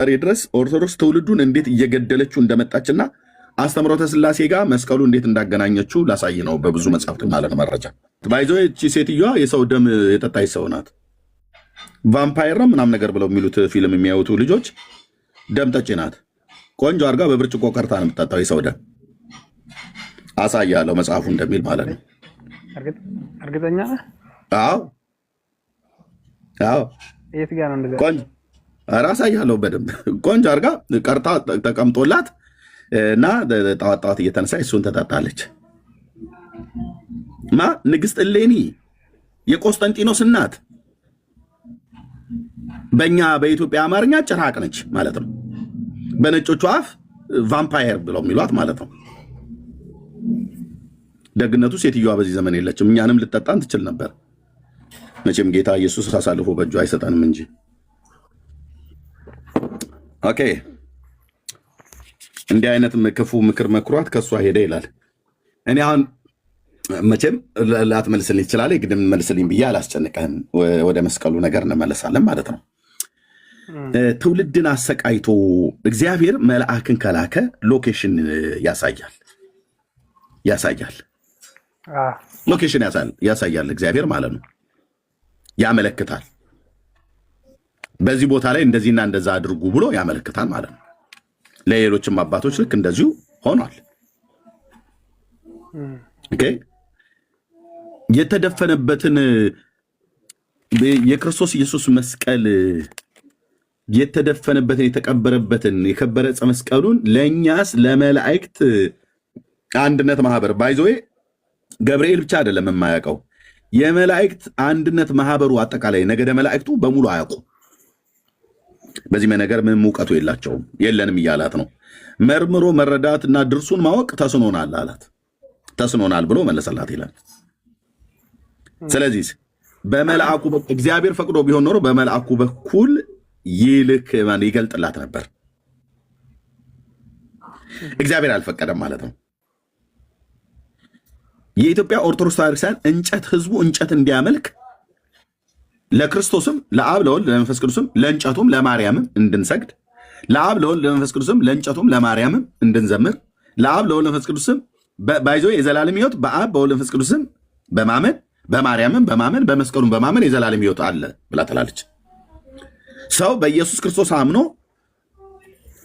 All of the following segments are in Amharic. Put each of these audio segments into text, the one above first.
ድረስ ኦርቶዶክስ ትውልዱን እንዴት እየገደለችው እንደመጣችና አስተምሮተ ስላሴ ጋር መስቀሉ እንዴት እንዳገናኘችው ላሳይ ነው። በብዙ መጽሐፍት ማለት መረጃ ባይዞ እቺ ሴትዮዋ የሰው ደም የጠጣች ሰው ናት። ቫምፓየር ነው ምናምን ነገር ብለው የሚሉት ፊልም የሚያዩቱ ልጆች ደም ጠጪ ናት። ቆንጆ አድርጋ በብርጭቆ ቀርታ ነው የምትጠጣው የሰው ደም። አሳያለሁ መጽሐፉ እንደሚል ማለት ነው። እርግጠኛ ነህ? አዎ አዎ። የት ጋር ነው እንደዛ? ቆንጆ አሳያለሁ በደንብ ቆንጆ አድርጋ ቀርታ ተቀምጦላት እና ጣዋት ጣዋት እየተነሳ እሱን ተጠጣለች። ማ ንግስት እሌኒ የቆስጠንጢኖስ እናት በእኛ በኢትዮጵያ አማርኛ ጭራቅ ነች ማለት ነው። በነጮቹ አፍ ቫምፓየር ብለው የሚሏት ማለት ነው። ደግነቱ ሴትዮዋ በዚህ ዘመን የለችም። እኛንም ልጠጣን ትችል ነበር። መቼም ጌታ ኢየሱስ አሳልፎ በእጁ አይሰጠንም እንጂ። ኦኬ እንዲህ አይነት ክፉ ምክር መክሯት ከእሷ ሄደ ይላል። እኔ አሁን መቼም ላትመልስልኝ ይችላል፣ ግን መልስልኝ ብዬ አላስጨንቀህም። ወደ መስቀሉ ነገር እንመለሳለን ማለት ነው። ትውልድን አሰቃይቶ እግዚአብሔር መልአክን ከላከ ሎኬሽን ያሳያል። ሎኬሽን ያሳያል እግዚአብሔር ማለት ነው። ያመለክታል። በዚህ ቦታ ላይ እንደዚህና እንደዛ አድርጉ ብሎ ያመለክታል ማለት ነው። ለሌሎችም አባቶች ልክ እንደዚሁ ሆኗል። ኦኬ የተደፈነበትን የክርስቶስ ኢየሱስ መስቀል የተደፈነበትን የተቀበረበትን የከበረ ዕፀ መስቀሉን ለእኛስ ለመላእክት አንድነት ማህበር ባይዞዌ ገብርኤል ብቻ አይደለም የማያውቀው፣ የመላእክት አንድነት ማህበሩ አጠቃላይ ነገደ መላእክቱ በሙሉ አያውቁ። በዚህ ነገር ምንም እውቀቱ የላቸውም። የለንም እያላት ነው። መርምሮ መረዳትና ድርሱን ማወቅ ተስኖናል አላት። ተስኖናል ብሎ መለሰላት ይላል። ስለዚህ በመልአኩ እግዚአብሔር ፈቅዶ ቢሆን ኖሮ በመልአኩ በኩል ይገልጥላት ነበር። እግዚአብሔር አልፈቀደም ማለት ነው። የኢትዮጵያ ኦርቶዶክስ ቤተክርስቲያን እንጨት ህዝቡ እንጨት እንዲያመልክ ለክርስቶስም ለአብ ለወልድ ለመንፈስ ቅዱስም ለእንጨቱም ለማርያምም እንድንሰግድ ለአብ ለወልድ ለመንፈስ ቅዱስም ለእንጨቱም ለማርያምም እንድንዘምር ለአብ ለወልድ ለመንፈስ ቅዱስም ባይዞ የዘላለም ሕይወት በአብ በወልድ ለመንፈስ ቅዱስም በማመን በማርያምም በማመን በመስቀሉም በማመን የዘላለም ሕይወት አለ ብላ ትላለች። ሰው በኢየሱስ ክርስቶስ አምኖ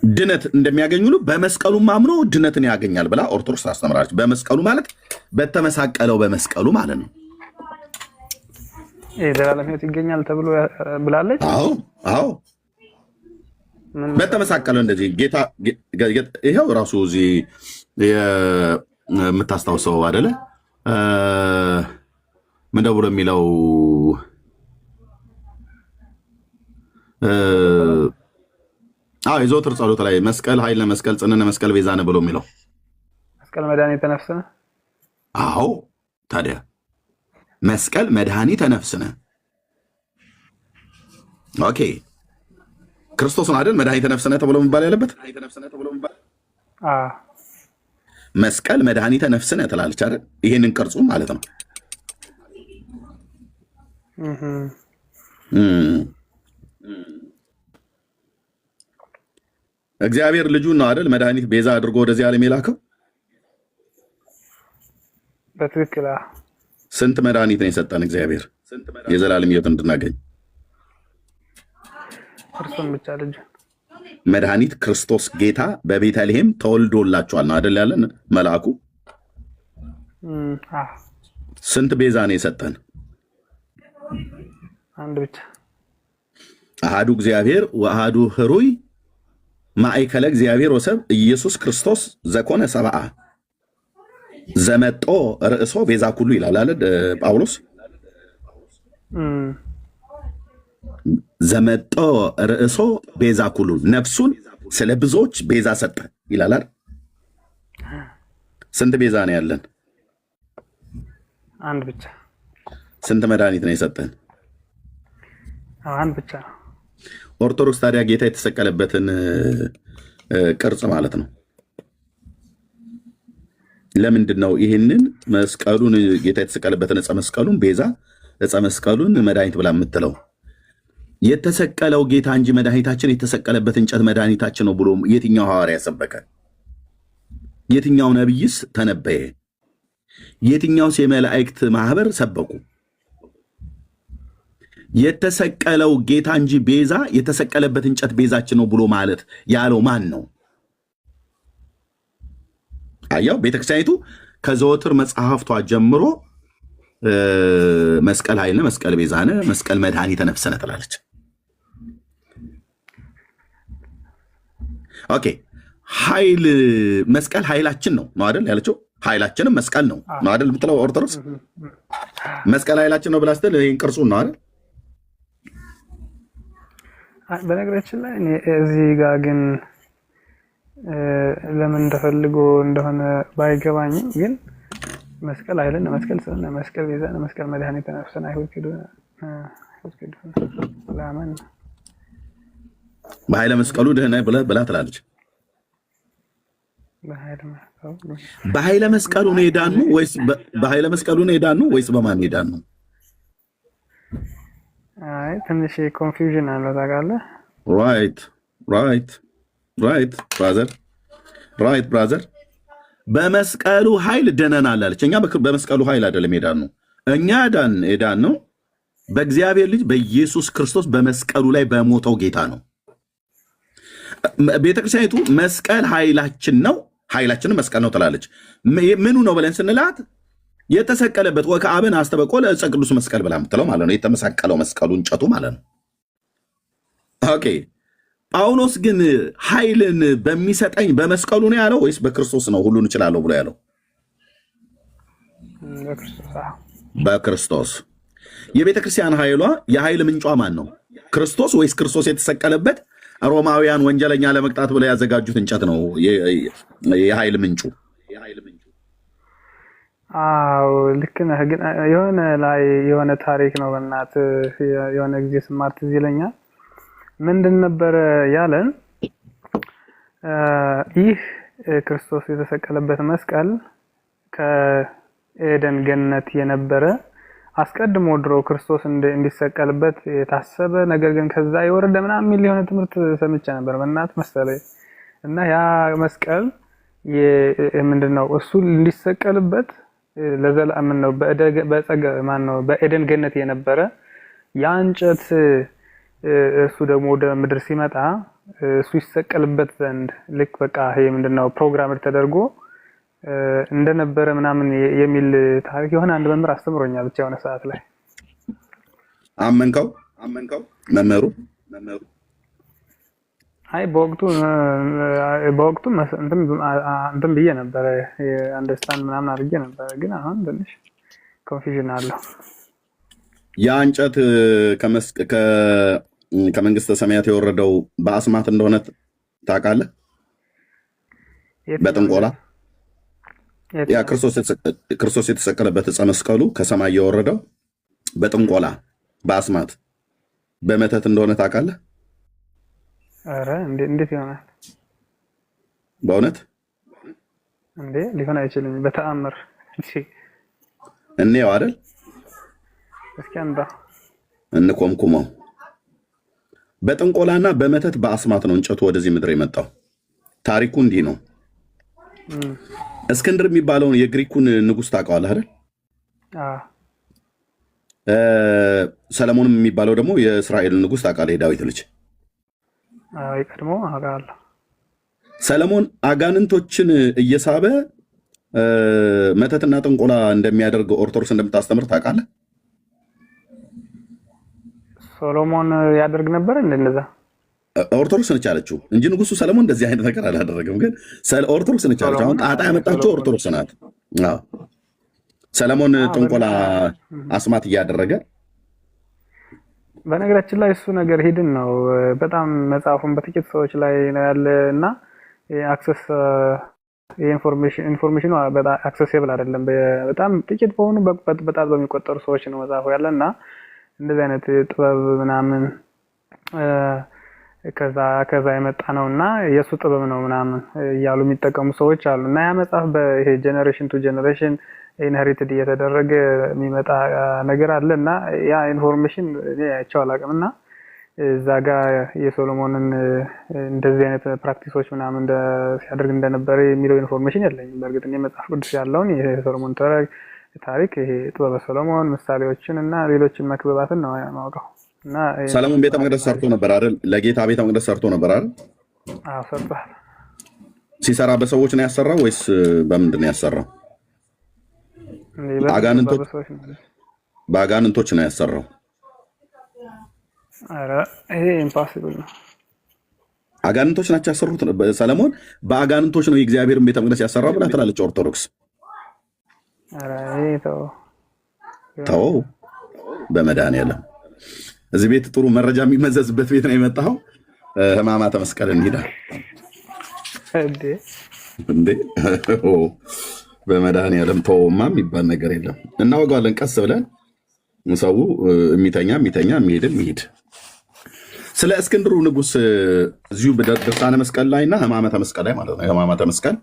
ድነት እንደሚያገኝ ሁሉ በመስቀሉም አምኖ ድነትን ያገኛል ብላ ኦርቶዶክስ ታስተምራለች። በመስቀሉ ማለት በተመሳቀለው በመስቀሉ ማለት ነው። የዘላለም ሕይወት ይገኛል ተብሎ ብላለች። አዎ አዎ፣ በተመሳቀለው እንደዚህ ጌታ ይሄው ራሱ እዚህ የምታስታውሰው አይደለ? ምን ደብሮ የሚለው የዘወትር ጸሎት ላይ መስቀል ኃይለ መስቀል ጽንዕነ መስቀል ቤዛነ ብሎ የሚለው መስቀል መድኃኒተ ነፍስነ። አዎ ታዲያ መስቀል መድኃኒተ ነፍስነ። ኦኬ ክርስቶስን አይደል መድኃኒተ ነፍስነ ተብሎ መባል ያለበት? መስቀል መድኃኒተ ነፍስነ ትላለች አይደል? ይሄንን ቅርጹ ማለት ነው። እግዚአብሔር ልጁን ነው አይደል መድኃኒት ቤዛ አድርጎ ወደዚህ ዓለም የላከው። በትክክል ስንት መድኃኒት ነው የሰጠን እግዚአብሔር የዘላለም ሕይወት እንድናገኝ? እርሱን ብቻ ልጅ መድኃኒት ክርስቶስ ጌታ በቤተልሔም ተወልዶላችኋል ነው አይደል ያለን መልአኩ። ስንት ቤዛ ነው የሰጠን? አንድ ብቻ። አሃዱ እግዚአብሔር ወአሃዱ ህሩይ ማእከለ እግዚአብሔር ወሰብ ኢየሱስ ክርስቶስ ዘኮነ ሰብአ ዘመጦ ርእሶ ቤዛ ኩሉ ይላል አለ ጳውሎስ። ዘመጦ ርእሶ ቤዛ ኩሉ ነፍሱን ስለ ብዙዎች ቤዛ ሰጠ ይላል አይደል? ስንት ቤዛ ነው ያለን? አንድ ብቻ። ስንት መድኃኒት ነው የሰጠን? አንድ ብቻ። ኦርቶዶክስ ታዲያ ጌታ የተሰቀለበትን ቅርጽ ማለት ነው ለምንድን ነው ይህንን መስቀሉን ጌታ የተሰቀለበትን ዕፀ መስቀሉን ቤዛ ዕፀ መስቀሉን መድኃኒት ብላ የምትለው? የተሰቀለው ጌታ እንጂ መድኃኒታችን የተሰቀለበት እንጨት መድኃኒታችን ነው ብሎ የትኛው ሐዋርያ ሰበከ? የትኛው ነብይስ ተነበየ? የትኛውስ የመላእክት ማህበር ሰበኩ? የተሰቀለው ጌታ እንጂ ቤዛ የተሰቀለበት እንጨት ቤዛችን ነው ብሎ ማለት ያለው ማን ነው? አያው ቤተክርስቲያኒቱ ከዘወትር መጽሐፍቷ ጀምሮ መስቀል ኃይልነ፣ መስቀል ቤዛነ፣ መስቀል መድኃኒተ ነፍስነ ትላለች። ኦኬ ኃይል መስቀል ኃይላችን ነው አይደል ያለችው? ኃይላችንም መስቀል ነው አይደል የምትለው ኦርቶዶክስ? መስቀል ኃይላችን ነው ብላ ስትል ይሄን ቅርጹን ነው አይደል? በነገራችን ላይ እዚህ ጋር ግን ለምን እንደፈልጎ እንደሆነ ባይገባኝም ግን መስቀል ኃይልነ፣ መስቀል ስነ፣ መስቀል ቤዛነ፣ መስቀል መድኃኒተ ነፍስነ አይሁድ ኪዱ ለአመን በኃይለ መስቀሉ ድህነ ብላ ትላለች። በኃይለ መስቀሉ ነው የዳኑ ወይስ በኃይለ መስቀሉ ነው የዳኑ ወይስ በማን የዳኑ? አይ ትንሽ ኮንፊውዥን አለው ታውቃለህ። ራይት ብራዘር በመስቀሉ ኃይል ደነናል አለች። እኛ በመስቀሉ ኃይል አይደለም የዳኑ። እኛ የዳን ነው በእግዚአብሔር ልጅ በኢየሱስ ክርስቶስ በመስቀሉ ላይ በሞተው ጌታ ነው። ቤተክርስቲያኒቱ መስቀል ኃይላችን ነው፣ ኃይላችንም መስቀል ነው ትላለች። ምኑ ነው ብለን ስንላት የተሰቀለበት ወከአብን አስተበቆ ለዕፀ ቅዱስ መስቀል ብላ የምትለው ማለት ነው። የተመሳቀለው መስቀሉ እንጨቱ ማለት ነው። ኦኬ ጳውሎስ ግን ኃይልን በሚሰጠኝ በመስቀሉ ነው ያለው ወይስ በክርስቶስ ነው ሁሉን እችላለሁ ብሎ ያለው? በክርስቶስ። የቤተ ክርስቲያን ኃይሏ የኃይል ምንጯ ማን ነው? ክርስቶስ ወይስ ክርስቶስ የተሰቀለበት ሮማውያን ወንጀለኛ ለመቅጣት ብለው ያዘጋጁት እንጨት ነው የኃይል ምንጩ? አዎ ልክ ነህ። ግን የሆነ ታሪክ ነው በእናትህ የሆነ ጊዜ ስማር ትዝ ይለኛል። ምንድን ነበረ ያለን? ይህ ክርስቶስ የተሰቀለበት መስቀል ከኤደን ገነት የነበረ አስቀድሞ ድሮ ክርስቶስ እንዲሰቀልበት የታሰበ ነገር ግን ከዛ የወረደ ምናምን የሚል የሆነ ትምህርት ሰምቼ ነበር በእናት መሰለኝ። እና ያ መስቀል ምንድነው እሱ እንዲሰቀልበት ለዘላለም ነው በኤደን ገነት የነበረ ያ እንጨት እሱ ደግሞ ወደ ምድር ሲመጣ እሱ ይሰቀልበት ዘንድ ልክ በቃ ይሄ ምንድነው ፕሮግራም ተደርጎ እንደነበረ ምናምን የሚል ታሪክ የሆነ አንድ መምህር አስተምሮኛል። ብቻ የሆነ ሰዓት ላይ አመንከው መምህሩ? አይ በወቅቱ እንትን ብዬ ነበረ አንደርስታንድ ምናምን አድርጌ ነበረ። ግን አሁን ትንሽ ኮንፊውዥን አለው። ያ እንጨት ከመንግስተ ሰማያት የወረደው በአስማት እንደሆነ ታውቃለህ? በጥንቆላ ያ ክርስቶስ የተሰቀለበት ዕፀ መስቀሉ ከሰማይ የወረደው በጥንቆላ በአስማት በመተት እንደሆነ ታውቃለህ? ኧረ እንዴት ይሆናል? በእውነት እንዴ ሊሆን አይችልም። በተአምር እንየው አይደል? እስኪ አንባ እንኮምኩመው። በጥንቆላና በመተት በአስማት ነው እንጨቱ ወደዚህ ምድር የመጣው። ታሪኩ እንዲህ ነው። እስክንድር የሚባለውን የግሪኩን ንጉስ ታውቀዋለህ አይደል? ሰለሞን የሚባለው ደግሞ የእስራኤል ንጉስ ታውቃለህ? የዳዊት ልጅ ቀድሞ አውቃለሁ። ሰለሞን አጋንንቶችን እየሳበ መተትና ጥንቆላ እንደሚያደርግ ኦርቶዶክስ እንደምታስተምር ታውቃለህ? ሶሎሞን ያደርግ ነበር እንደዛ? ኦርቶዶክስ ነች ያለችው እንጂ ንጉሱ ሰለሞን እንደዚህ አይነት ነገር አላደረገም። ግን ኦርቶዶክስ ነች ያለችው። አሁን ጣጣ ያመጣችው ኦርቶዶክስ ናት። ሰለሞን ጥንቆላ አስማት እያደረገ በነገራችን ላይ እሱ ነገር ሂድን ነው። በጣም መጽሐፉን በጥቂት ሰዎች ላይ ነው ያለ እና አክሰስ ኢንፎርሜሽኑ በጣም አክሰሲብል አይደለም። በጣም ጥቂት በሆኑ በጣም በሚቆጠሩ ሰዎች ነው መጽሐፉ ያለ እና እንደዚህ አይነት ጥበብ ምናምን ከዛ የመጣ ነውና የሱ ጥበብ ነው ምናምን እያሉ የሚጠቀሙ ሰዎች አሉ። እና ያ መጽሐፍ በይሄ ጀነሬሽን ቱ ጀነሬሽን ኢንሄሪትድ እየተደረገ የሚመጣ ነገር አለ እና ያ ኢንፎርሜሽን እኔ አይቼው አላውቅም። እና እዛ ጋር የሶሎሞንን እንደዚህ አይነት ፕራክቲሶች ምናምን ሲያደርግ እንደነበረ የሚለው ኢንፎርሜሽን የለኝም። በእርግጥ እኔ መጽሐፍ ቅዱስ ያለውን የሶሎሞን ታሪክ ይሄ ጥበበ ሰሎሞን ምሳሌዎችን እና ሌሎችን መክብባትን ነው የማውቀው። እና ሰለሞን ቤተ መቅደስ ሰርቶ ነበር አይደል? ለጌታ ቤተ መቅደስ ሰርቶ ነበር አይደል? አዎ ሰርቷል። ሲሰራ በሰዎች ነው ያሰራው ወይስ በምንድን ነው ያሰራው? በአጋንንቶች ነው ያሰራው። ኧረ ይሄ ኢምፖሲብል ነው። አጋንንቶች ናቸው ያሰሩት። ሰለሞን በአጋንንቶች ነው የእግዚአብሔርን ቤተ መቅደስ ያሰራው ብላ ትላለች ኦርቶዶክስ። ኧረ ይሄ ተው በመድኃኒዓለም እዚህ ቤት ጥሩ መረጃ የሚመዘዝበት ቤት ነው የመጣኸው። ሕማማተ መስቀል እንሂዳል እንዴ? በመድኃኒዓለም ተውማ የሚባል ነገር የለም። እናወጋለን ቀስ ብለን ሰው የሚተኛ የሚሄድ ስለ እስክንድሩ ንጉስ እዚሁ ድርሳነ መስቀል ላይ እና ሕማማተ መስቀል ላይ ማለት ነው። ሕማማተ መስቀል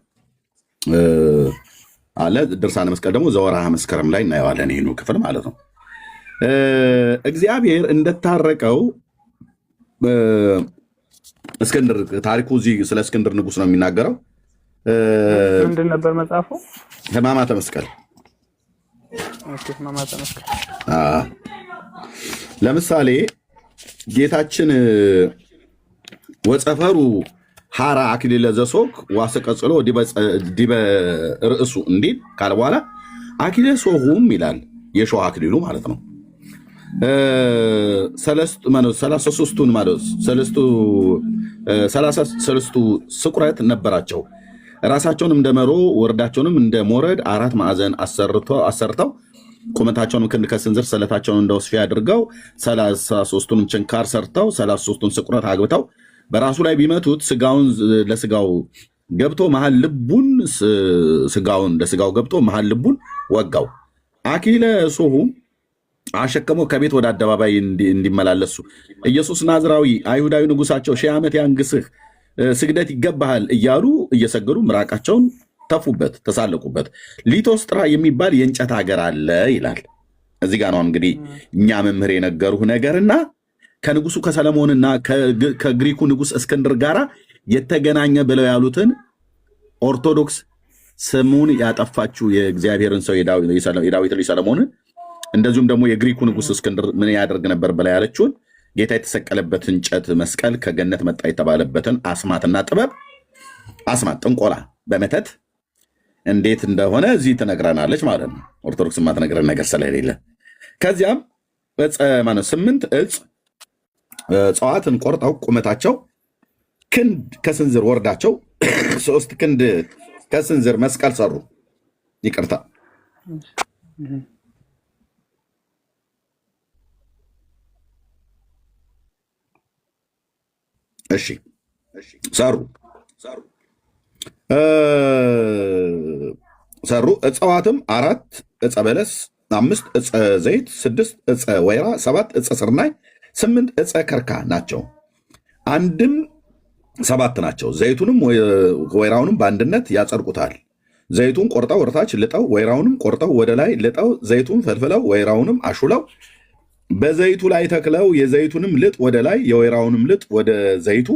አለ፣ ድርሳነ መስቀል ደግሞ ዘወርሃ መስከረም ላይ እናየዋለን። ይህኑ ክፍል ማለት ነው። እግዚአብሔር እንደታረቀው እስክንድር ታሪኩ እዚህ ስለ እስክንድር ንጉስ ነው የሚናገረው። ምንድን ነበር መጽሐፉ? ሕማማተ መስቀል። ለምሳሌ ጌታችን ወጸፈሩ ሐራ አክሊለ ዘሶክ ዋሰቀጽሎ ዲበ ርእሱ እንዲል ካለ በኋላ አክሊለ ሶሁም ይላል። የሾህ አክሊሉ ማለት ነው። ሰለስቱ ስቁረት ነበራቸው። ራሳቸውንም እንደ መሮ ወርዳቸውንም እንደ ሞረድ አራት ማዕዘን አሰርተው ቁመታቸውንም ክንድ ከስንዝር ስለታቸውን እንደ ወስፌ አድርገው 33ቱንም ችንካር ሰርተው 33ቱን ስቁረት አግብተው በራሱ ላይ ቢመቱት ስጋውን ለስጋው ገብቶ መሀል ልቡን ስጋውን ለስጋው ገብቶ መሀል ልቡን ወጋው። አክሊለ ሶሁም አሸከመው ከቤት ወደ አደባባይ እንዲመላለሱ ኢየሱስ ናዝራዊ አይሁዳዊ ንጉሳቸው 1000 ዓመት ያንግስህ ስግደት ይገባሃል እያሉ እየሰገዱ ምራቃቸውን ተፉበት፣ ተሳለቁበት። ሊቶስጥራ የሚባል የእንጨት ሀገር አለ ይላል። እዚህ ጋር ነው እንግዲህ እኛ መምህር የነገሩህ ነገርና ከንጉሱ ከሰለሞንና ከግሪኩ ንጉስ እስክንድር ጋር የተገናኘ ብለው ያሉትን ኦርቶዶክስ ስሙን ያጠፋችው የእግዚአብሔርን ሰው የዳዊት ልጅ ሰለሞንን እንደዚሁም ደግሞ የግሪኩ ንጉስ እስክንድር ምን ያደርግ ነበር ብላ ያለችውን ጌታ የተሰቀለበት እንጨት መስቀል ከገነት መጣ የተባለበትን አስማትና ጥበብ አስማት ጥንቆላ በመተት እንዴት እንደሆነ እዚህ ትነግረናለች ማለት ነው። ኦርቶዶክስ ማትነግረን ነገር ስለሌለ ከዚያም ዕፀ ማለት 8 እጽዋትን ቆርጠው ቁመታቸው ክንድ ከስንዝር ወርዳቸው 3 ክንድ ከስንዝር መስቀል ሰሩ። ይቅርታ እሺ ሰሩ። እጽዋትም 4 ዕፀ በለስ፣ 5 ዕፀ ዘይት፣ 6 ዕፀ ወይራ፣ 7 ዕፀ ስርናይ፣ 8 ዕፀ ከርካ ናቸው። አንድም 7 ናቸው። ዘይቱንም ወይራውንም በአንድነት ያጸድቁታል። ዘይቱን ቆርጠው ወደታች ልጠው፣ ወይራውንም ቆርጠው ወደ ላይ ልጠው፣ ዘይቱን ፈልፍለው ወይራውንም አሹለው በዘይቱ ላይ ተክለው የዘይቱንም ልጥ ወደ ላይ የወይራውንም ልጥ ወደ ዘይቱ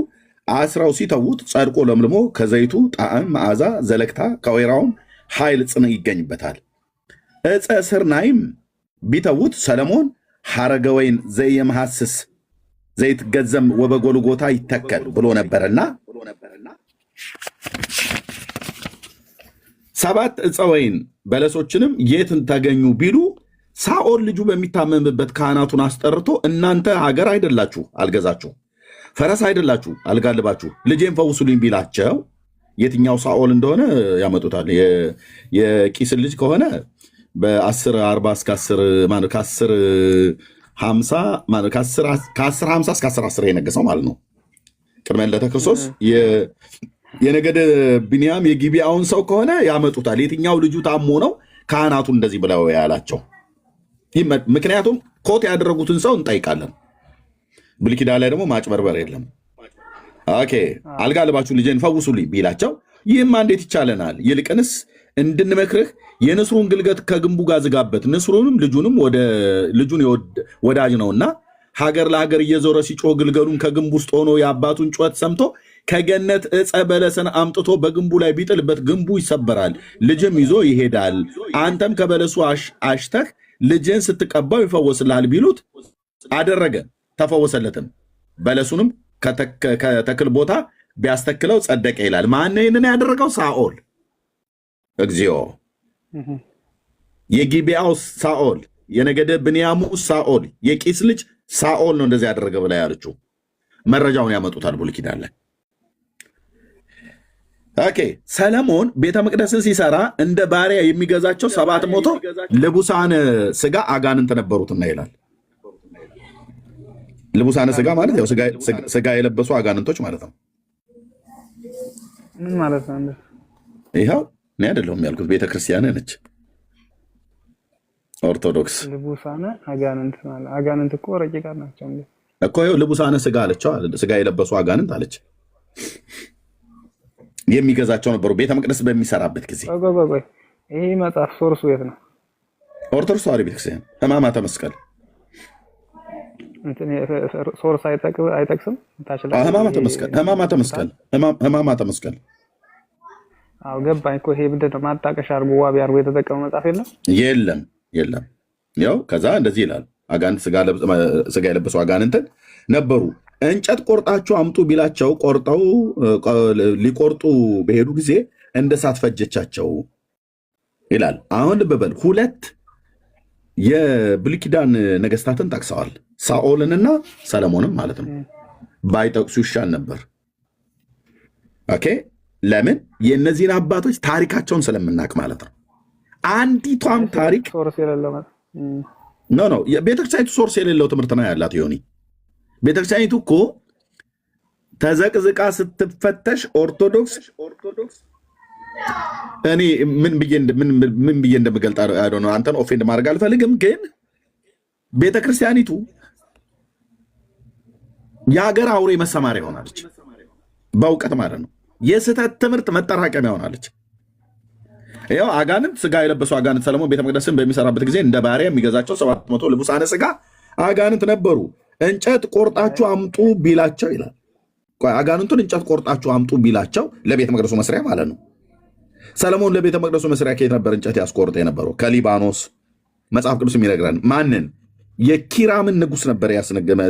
አስራው ሲተዉት ጸድቆ ለምልሞ ከዘይቱ ጣዕም መዓዛ ዘለግታ ከወይራውም ኃይል ጽን ይገኝበታል። ዕፀ ስርናይም ቢተዉት ሰለሞን ሐረገ ወይን ዘየመሐስስ ዘይት ገዘም ወበጎልጎታ ይተከል ብሎ ነበርና 7 ዕፀ ወይን በለሶችንም የትን ተገኙ ቢሉ ሳኦል ልጁ በሚታመምበት ካህናቱን አስጠርቶ እናንተ ሀገር አይደላችሁ አልገዛችሁ፣ ፈረስ አይደላችሁ አልጋልባችሁ፣ ልጄን ፈውሱልኝ ቢላቸው የትኛው ሳኦል እንደሆነ ያመጡታል። የቂስን ልጅ ከሆነ በ1040 እስከ 1050 እስከ 1010 የነገሰው ማለት ነው። ቅድመ ልደተ ክርስቶስ የነገደ ቢንያም የጊቢያውን ሰው ከሆነ ያመጡታል። የትኛው ልጁ ታሞ ነው ካህናቱ እንደዚህ ብለው ያላቸው? ምክንያቱም ኮት ያደረጉትን ሰው እንጠይቃለን። ብሉይ ኪዳን ላይ ደግሞ ማጭበርበር የለም። ኦኬ አልጋ ልባችሁ ልጄን ፈውሱልኝ ቢላቸው ይህማ እንዴት ይቻለናል? ይልቅንስ እንድንመክርህ የንስሩን ግልገት ከግንቡ ጋር ዝጋበት፣ ንስሩንም ልጁን ወዳጅ ነውና ሀገር ለሀገር እየዞረ ሲጮህ ግልገሉን ከግንብ ውስጥ ሆኖ የአባቱን ጩኸት ሰምቶ ከገነት ዕፀ በለስን አምጥቶ በግንቡ ላይ ቢጥልበት ግንቡ ይሰበራል፣ ልጅም ይዞ ይሄዳል። አንተም ከበለሱ አሽተህ ልጅህን ስትቀባው ይፈወስልሃል ቢሉት አደረገ፣ ተፈወሰለትም። በለሱንም ከተክል ቦታ ቢያስተክለው ጸደቀ ይላል። ማነው ይህንን ያደረገው? ሳኦል። እግዚኦ! የጊቤያው ሳኦል፣ የነገደ ብንያሙ ሳኦል፣ የቂስ ልጅ ሳኦል ነው እንደዚህ ያደረገ ብላ ያለችው። መረጃውን ያመጡታል ብሉይ ኪዳን ላይ። ኦኬ፣ ሰለሞን ቤተ መቅደስን ሲሰራ እንደ ባሪያ የሚገዛቸው 700 ልቡሳነ ስጋ አጋንንት ነበሩትና ይላል። ልቡሳነ ስጋ ማለት ያው ስጋ የለበሱ አጋንንቶች ማለት ነው። ምን ማለት ነው? ይኸው እኔ አይደለሁም ያልኩት፣ ቤተክርስቲያን ነች ኦርቶዶክስ። ልቡሳነ አጋንንት ማለት አጋንንት እኮ ረቂቃን ናቸው እኮ። ይኸው ልቡሳነ ስጋ አለችው፣ ስጋ የለበሱ አጋንንት አለች። የሚገዛቸው ነበሩ ቤተ መቅደስ በሚሰራበት ጊዜ። ይሄ መጽሐፍ ሶርሱ የት ነው? ኦርቶዶክስ ተዋሕዶ ቤተክርስቲያን ሕማማተ መስቀል ሶርስ አይጠቅስም። ሕማማተ መስቀል አዎ ገባኝ እኮ። ይሄ ምንድን ነው? ማጣቀሻ አድርጎ ዋቢ አድርጎ የተጠቀመው መጽሐፍ የለም። ያው ከዛ እንደዚህ ይላል፣ አጋንንት ስጋ የለበሱ አጋንንትን ነበሩ። እንጨት ቆርጣችሁ አምጡ ቢላቸው ቆርጠው ሊቆርጡ በሄዱ ጊዜ እንደ እሳት ፈጀቻቸው ይላል። አሁን ልብ በል፣ ሁለት የብሉይ ኪዳን ነገስታትን ጠቅሰዋል፣ ሳኦልንና ሰለሞንም ማለት ነው። ባይጠቅሱ ይሻል ነበር። ኦኬ፣ ለምን? የእነዚህን አባቶች ታሪካቸውን ስለምናውቅ ማለት ነው። አንዲቷም ታሪክ ኖ ቤተክርስቲያኒቱ ሶርስ የሌለው ትምህርት ነው ያላት። ዮኒ ቤተክርስቲያኒቱ እኮ ተዘቅዝቃ ስትፈተሽ ኦርቶዶክስ እኔ ምን ብዬ እንደምገልጥ ነው። አንተን ኦፌንድ ማድረግ አልፈልግም፣ ግን ቤተክርስቲያኒቱ የሀገር አውሬ መሰማሪያ ሆናለች፣ በእውቀት ማለት ነው። የስህተት ትምህርት መጠራቀሚያ ሆናለች። ያው አጋንንት ስጋ የለበሱ አጋንንት ሰለሞን ቤተ መቅደስን በሚሰራበት ጊዜ እንደ ባሪያ የሚገዛቸው 700 ልቡሳነ ስጋ አጋንንት ነበሩ። እንጨት ቆርጣችሁ አምጡ ቢላቸው ይላል። አጋንንቱን እንጨት ቆርጣችሁ አምጡ ቢላቸው ለቤተ መቅደሱ መስሪያ ማለት ነው። ሰለሞን ለቤተ መቅደሱ መስሪያ ከየት ነበር እንጨት ያስቆርጠ የነበረው? ከሊባኖስ። መጽሐፍ ቅዱስ የሚነግረን ማንን? የኪራምን ንጉስ ነበር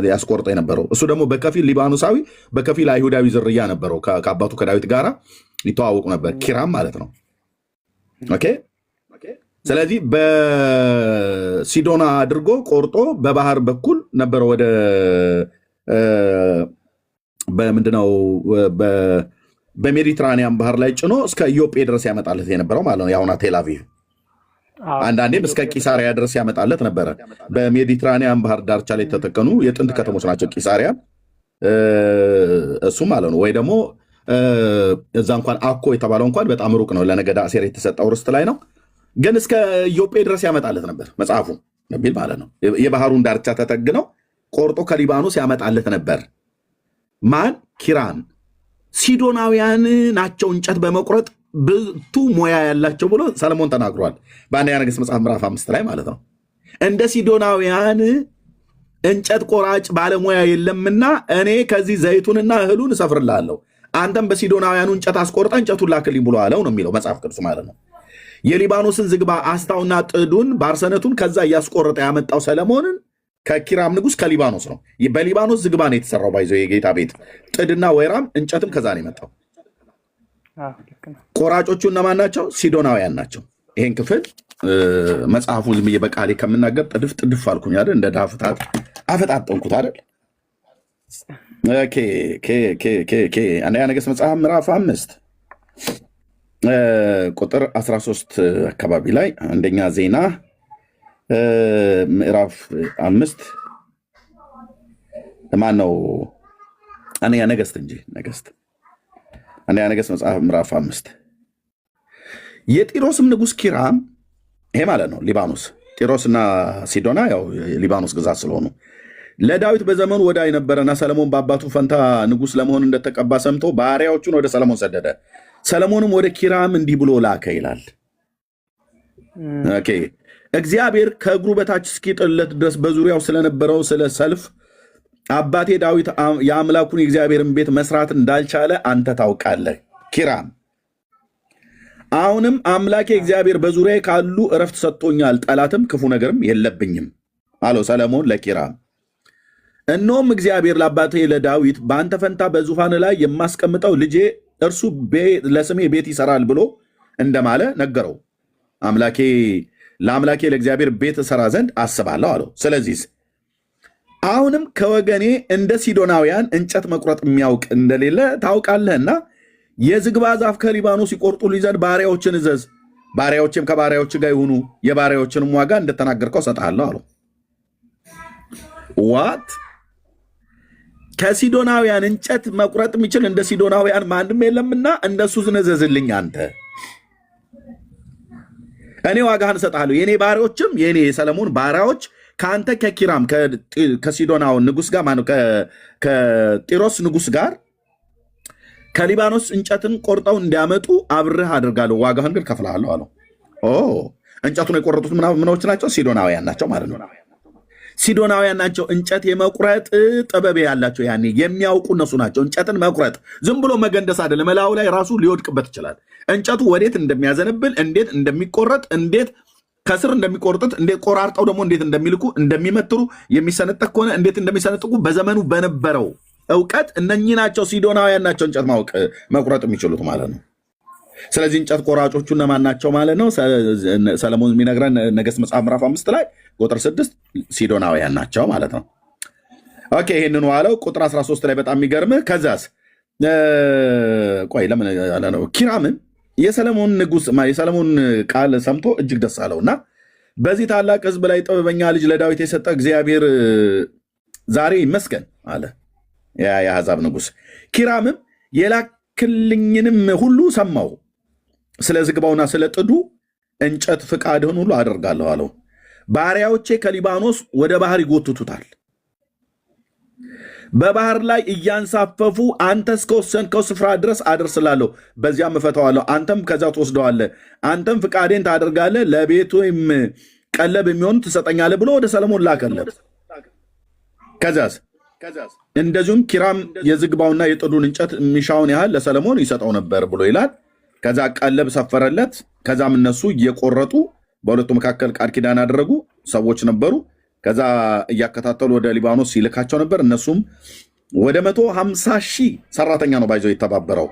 ያስቆርጠ የነበረው። እሱ ደግሞ በከፊል ሊባኖሳዊ በከፊል አይሁዳዊ ዝርያ ነበረው። ከአባቱ ከዳዊት ጋራ ይተዋወቁ ነበር፣ ኪራም ማለት ነው። ኦኬ። ስለዚህ በሲዶና አድርጎ ቆርጦ በባህር በኩል ነበረ ወደ በምንድነው በሜዲትራኒያን ባህር ላይ ጭኖ እስከ ኢዮጴ ድረስ ያመጣለት የነበረው ማለት ነው። የአሁኗ ቴል አቪቭ፣ አንዳንዴም እስከ ቂሳሪያ ድረስ ያመጣለት ነበረ። በሜዲትራኒያን ባህር ዳርቻ ላይ የተተከኑ የጥንት ከተሞች ናቸው ቂሳሪያ፣ እሱ ማለት ነው። ወይ ደግሞ እዛ እንኳን አኮ የተባለው እንኳን በጣም ሩቅ ነው፣ ለነገደ አሴር የተሰጠው ርስት ላይ ነው። ግን እስከ ኢዮጴ ድረስ ያመጣለት ነበር መጽሐፉ ነቢል ማለት ነው። የባህሩን ዳርቻ ተጠግነው ቆርጦ ከሊባኖስ ያመጣለት ነበር። ማን? ኪራም። ሲዶናውያን ናቸው እንጨት በመቁረጥ ብርቱ ሙያ ያላቸው ብሎ ሰለሞን ተናግሯል በአንደኛ ነገሥት መጽሐፍ ምዕራፍ 5 ላይ ማለት ነው። እንደ ሲዶናውያን እንጨት ቆራጭ ባለሙያ የለምና እኔ ከዚህ ዘይቱንና እህሉን እሰፍርልሃለሁ፣ አንተም በሲዶናውያኑ እንጨት አስቆርጠ እንጨቱን ላክልኝ ብሎ አለው ነው የሚለው መጽሐፍ ቅዱስ ማለት ነው። የሊባኖስን ዝግባ አስታውና ጥዱን ባርሰነቱን ከዛ እያስቆረጠ ያመጣው ሰለሞንን ከኪራም ንጉስ ከሊባኖስ ነው። በሊባኖስ ዝግባ ነው የተሰራው። ባይዞ የጌታ ቤት ጥድና ወይራም እንጨትም ከዛ ነው የመጣው። ቆራጮቹ እነማን ናቸው? ሲዶናውያን ናቸው። ይሄን ክፍል መጽሐፉ ዝም ብዬ በቃሌ ከምናገር ጥድፍ ጥድፍ አልኩኝ አይደል? እንደ ዳፍታት አፈጣጠንኩት አይደል? አንደኛ ነገሥት መጽሐፍ ምዕራፍ 5 ቁጥር 13 አካባቢ ላይ አንደኛ ዜና ምዕራፍ 5 ማን ነው? አንደኛ ነገሥት እንጂ ነገሥት። አንደኛ ነገሥት መጽሐፍ ምዕራፍ 5 የጢሮስም ንጉሥ ኪራም፣ ይሄ ማለት ነው ሊባኖስ፣ ጢሮስና ሲዶና ያው ሊባኖስ ግዛት ስለሆኑ ለዳዊት በዘመኑ ወዳጅ ነበረና ሰለሞን በአባቱ ፈንታ ንጉሥ ለመሆን እንደተቀባ ሰምቶ ባሪያዎቹን ወደ ሰለሞን ሰደደ። ሰለሞንም ወደ ኪራም እንዲህ ብሎ ላከ ይላል። ኦኬ። እግዚአብሔር ከእግሩ በታች እስኪጥልለት ድረስ በዙሪያው ስለነበረው ስለ ሰልፍ አባቴ ዳዊት የአምላኩን የእግዚአብሔርን ቤት መስራት እንዳልቻለ አንተ ታውቃለህ። ኪራም አሁንም አምላኬ እግዚአብሔር በዙሪያ ካሉ እረፍት ሰጥቶኛል፣ ጠላትም ክፉ ነገርም የለብኝም አለው ሰለሞን ለኪራም። እነሆም እግዚአብሔር ለአባቴ ለዳዊት በአንተ ፈንታ በዙፋን ላይ የማስቀምጠው ልጄ እርሱ ለስሜ ቤት ይሰራል ብሎ እንደማለ ነገረው። ለአምላኬ ለእግዚአብሔር ቤት እሰራ ዘንድ አስባለሁ አለው። ስለዚህ አሁንም ከወገኔ እንደ ሲዶናውያን እንጨት መቁረጥ የሚያውቅ እንደሌለ ታውቃለህና የዝግባ ዛፍ ከሊባኖስ ይቆርጡልኝ ዘንድ ባሪያዎችን እዘዝ፣ ባሪያዎችም ከባሪያዎች ጋር ይሁኑ፣ የባሪያዎችንም ዋጋ እንደተናገርከው እሰጥሃለሁ አለው። ዋት ከሲዶናውያን እንጨት መቁረጥ የሚችል እንደ ሲዶናውያን ማንም የለምና እንደሱ ዝነዘዝልኝ አንተ፣ እኔ ዋጋህን እሰጥሃለሁ። የኔ ባሪያዎችም የኔ የሰለሞን ባሪያዎች ከአንተ ከኪራም ከሲዶናው ንጉስ ጋር ማነው ከጢሮስ ንጉስ ጋር ከሊባኖስ እንጨትን ቆርጠው እንዲያመጡ አብርህ አድርጋለሁ፣ ዋጋህን ግን ከፍልሃለሁ አለው። እንጨቱን የቆረጡት ምኖች ናቸው? ሲዶናውያን ናቸው ማለት ነው። ሲዶናውያን ናቸው። እንጨት የመቁረጥ ጥበብ ያላቸው ያኔ የሚያውቁ እነሱ ናቸው። እንጨትን መቁረጥ ዝም ብሎ መገንደስ አይደለም። መላው ላይ ራሱ ሊወድቅበት ይችላል። እንጨቱ ወዴት እንደሚያዘነብል፣ እንዴት እንደሚቆረጥ፣ እንዴት ከስር እንደሚቆርጡት፣ እንዴት ቆራርጠው ደግሞ እንዴት እንደሚልኩ እንደሚመትሩ፣ የሚሰነጠቅ ከሆነ እንዴት እንደሚሰነጥቁ በዘመኑ በነበረው እውቀት እነኚህ ናቸው። ሲዶናውያን ናቸው እንጨት መቁረጥ የሚችሉት ማለት ነው። ስለዚህ እንጨት ቆራጮቹ እነማን ናቸው ማለት ነው? ሰለሞን የሚነግረን ነገሥት መጽሐፍ ምዕራፍ 5 ላይ ቁጥር 6 ሲዶናውያን ናቸው ማለት ነው። ኦኬ ይህንን ዋለው ቁጥር 13 ላይ በጣም የሚገርምህ ከዛስ ቆይ ለምን ያለ ነው። ኪራምን የሰለሞን ቃል ሰምቶ እጅግ ደስ አለውና በዚህ ታላቅ ሕዝብ ላይ ጥበበኛ ልጅ ለዳዊት የሰጠ እግዚአብሔር ዛሬ ይመስገን አለ የአሕዛብ ንጉሥ። ኪራምም የላክልኝንም ሁሉ ሰማው፣ ስለ ዝግባውና ስለ ጥዱ እንጨት ፍቃድህን ሁሉ አደርጋለሁ አለው። ባሪያዎቼ ከሊባኖስ ወደ ባህር ይጎትቱታል፣ በባህር ላይ እያንሳፈፉ አንተ እስከወሰንከው ስፍራ ድረስ አደርስላለሁ፣ በዚያም እፈተዋለሁ፣ አንተም ከዛ ትወስደዋለህ፣ አንተም ፍቃዴን ታደርጋለህ፣ ለቤቱም ቀለብ የሚሆን ትሰጠኛለህ ብሎ ወደ ሰለሞን ላከለት። ከዛስ እንደዚሁም ኪራም የዝግባውና የጥዱን እንጨት የሚሻውን ያህል ለሰለሞን ይሰጠው ነበር ብሎ ይላል። ከዛ ቀለብ ሰፈረለት። ከዛም እነሱ እየቆረጡ በሁለቱ መካከል ቃል ኪዳን አደረጉ። ሰዎች ነበሩ። ከዛ እያከታተሉ ወደ ሊባኖስ ይልካቸው ነበር። እነሱም ወደ 150 ሺህ ሰራተኛ ነው ባይዘው የተባበረው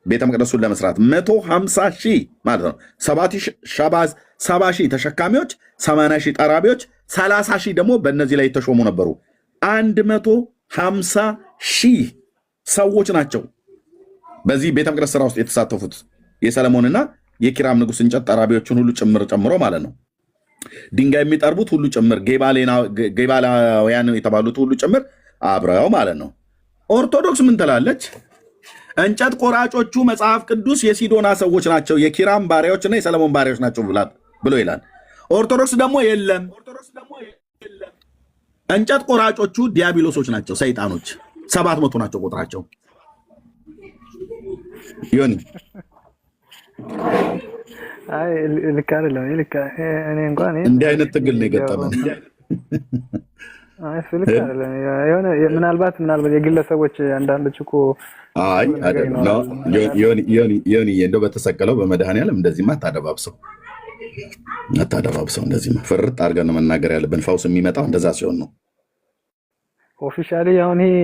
ቤተ መቅደሱን ለመስራት 150 ሺህ ማለት ነው። 70 ሺህ ተሸካሚዎች፣ 80 ሺህ ጠራቢዎች፣ 30 ሺህ ደግሞ በእነዚህ ላይ የተሾሙ ነበሩ። 150 ሺህ ሰዎች ናቸው በዚህ ቤተ መቅደስ ስራ ውስጥ የተሳተፉት የሰለሞንና የኪራም ንጉሥ እንጨት ጠራቢዎችን ሁሉ ጭምር ጨምሮ ማለት ነው። ድንጋይ የሚጠርቡት ሁሉ ጭምር፣ ጌባላውያን የተባሉት ሁሉ ጭምር አብረው ማለት ነው። ኦርቶዶክስ ምን ትላለች? እንጨት ቆራጮቹ መጽሐፍ ቅዱስ የሲዶና ሰዎች ናቸው፣ የኪራም ባሪያዎችና የሰለሞን ባሪያዎች ናቸው ብሎ ይላል። ኦርቶዶክስ ደግሞ የለም፣ እንጨት ቆራጮቹ ዲያብሎሶች ናቸው፣ ሰይጣኖች 700 ናቸው ቁጥራቸው። ዮኒ አይ ልክ አይደለም። እኔ እንኳን እንዲህ አይነት ትግል ነው የገጠመን። አይ ልክ አይደለም። የሆነ ምናልባት የግለሰቦች አንዳንዶች እኮ አይ አይደለም ነው ዮኒ እንደው በተሰቀለው በመድኃኒዓለም እንደዚህማ አታደባብሰው። እንደዚህማ ፍርጥ አድርገን ነው መናገር ያለብን። ፈውስ የሚመጣው እንደዛ ሲሆን ነው። ኦፊሻሊ አሁን ይሄ